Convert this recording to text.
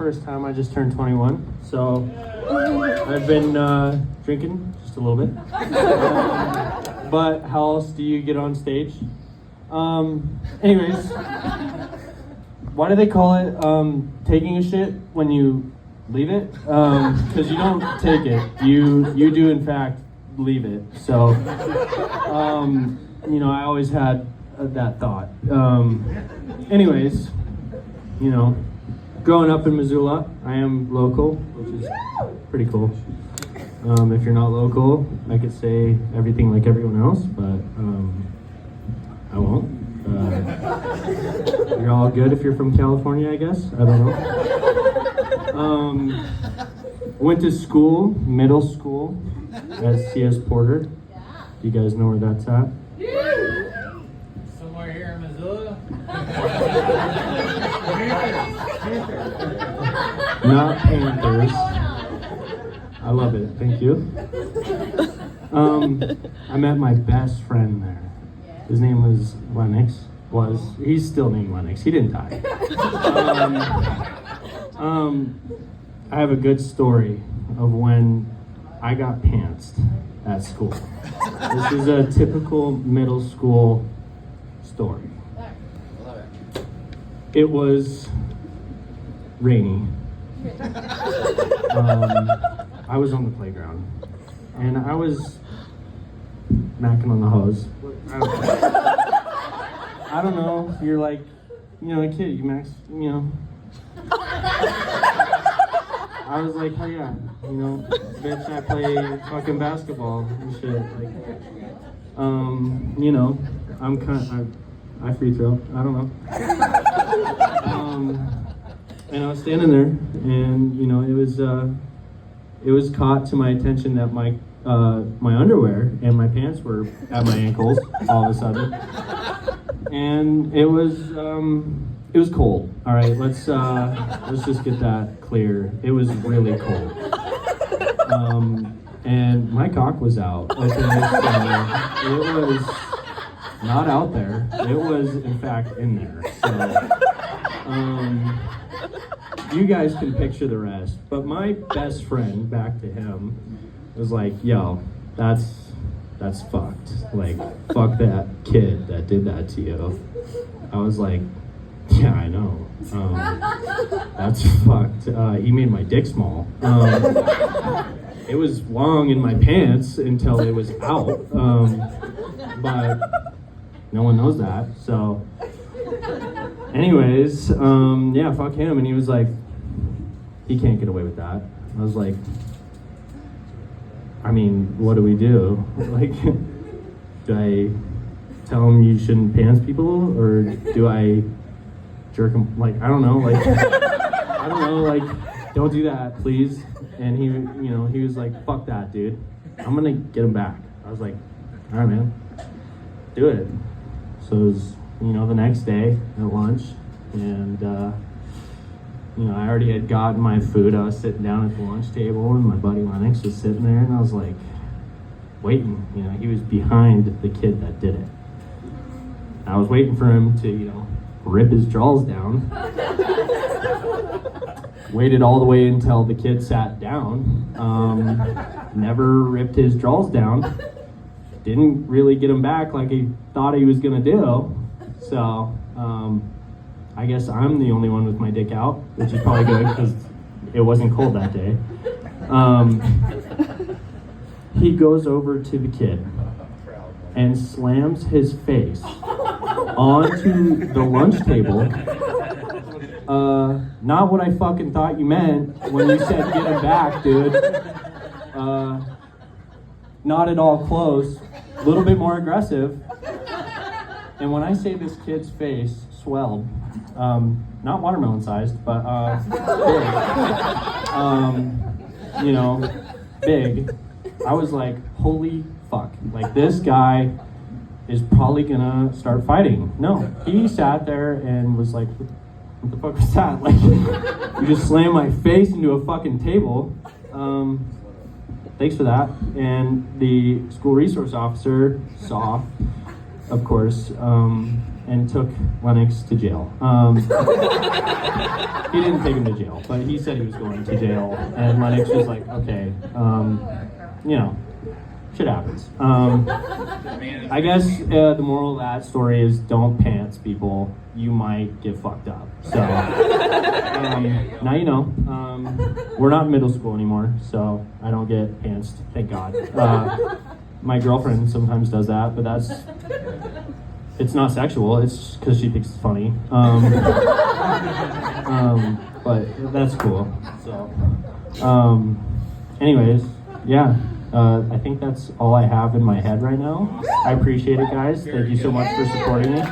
First time I just turned 21, so I've been drinking just a little bit. But how else do you get on stage? Anyways, why do they call it taking a shit when you leave it? Because you don't take it, you do in fact leave it. So, I always had that thought. Anyways, growing up in Missoula, I am local, which is pretty cool. If you're not local, I could say everything like everyone else, but I won't. You're all good if you're from California, I guess. I don't know. Went to school, middle school, at C.S. Porter. Do you guys know where that's at? Somewhere here in Missoula? Not Panthers. I love it. Thank you. I met my best friend there. His name was Lennox. He's still named Lennox. He didn't die. I have a good story of when I got pantsed at school. This is a typical middle school story. It was rainy. I was on the playground and I was macking on the hose. I don't know. You're like, a kid. You max, I was like, oh yeah, bitch, I play fucking basketball and shit. Like, I free throw. I don't know. And I was standing there, and it was caught to my attention that my underwear and my pants were at my ankles all of a sudden, and it was cold. All right, let's just get that clear. It was really cold, and my cock was out. Okay, so it was not out there. It was in fact in there. So. You guys can picture the rest, but my best friend, back to him, was like, yo, that's fucked. Like, fuck that kid that did that to you. I was like, yeah, I know. That's fucked. He made my dick small. It was long in my pants until it was out, but no one knows that, so. Anyways, fuck him. And he was like, he can't get away with that. I was like, I mean, what do we do? Like, do I tell him you shouldn't pants people? Or do I jerk him? Like, I don't know. Like, don't do that, please. And he was like, fuck that, dude. I'm gonna get him back. I was like, all right, man, do it. So it was, the next day at lunch, and I already had gotten my food. I was sitting down at the lunch table, and my buddy Lennox was sitting there, and I was like, waiting. He was behind the kid that did it. I was waiting for him to, rip his jaws down. Waited all the way until the kid sat down. Never ripped his jaws down. Didn't really get him back like he thought he was gonna do. So, I guess I'm the only one with my dick out, which is probably good because it wasn't cold that day. He goes over to the kid and slams his face onto the lunch table. Not what I fucking thought you meant when you said get him back, dude. Not at all close. A little bit more aggressive. And when I say this kid's face swelled, not watermelon sized, but big, big, I was like, holy fuck. Like, this guy is probably gonna start fighting. No, he sat there and was like, what the fuck was that? Like, you just slammed my face into a fucking table. Thanks for that. And the school resource officer saw, of course, and took Lennox to jail. he didn't take him to jail, but he said he was going to jail. And Lennox was like, okay, you know, shit happens. I guess the moral of that story is don't pants, people. You might get fucked up. So now you know. We're not in middle school anymore, so I don't get pantsed, thank God. My girlfriend sometimes does that, but it's not sexual. It's because she thinks it's funny. But that's cool. So, anyways, yeah. I think that's all I have in my head right now. I appreciate it, guys. Thank you so much for supporting me.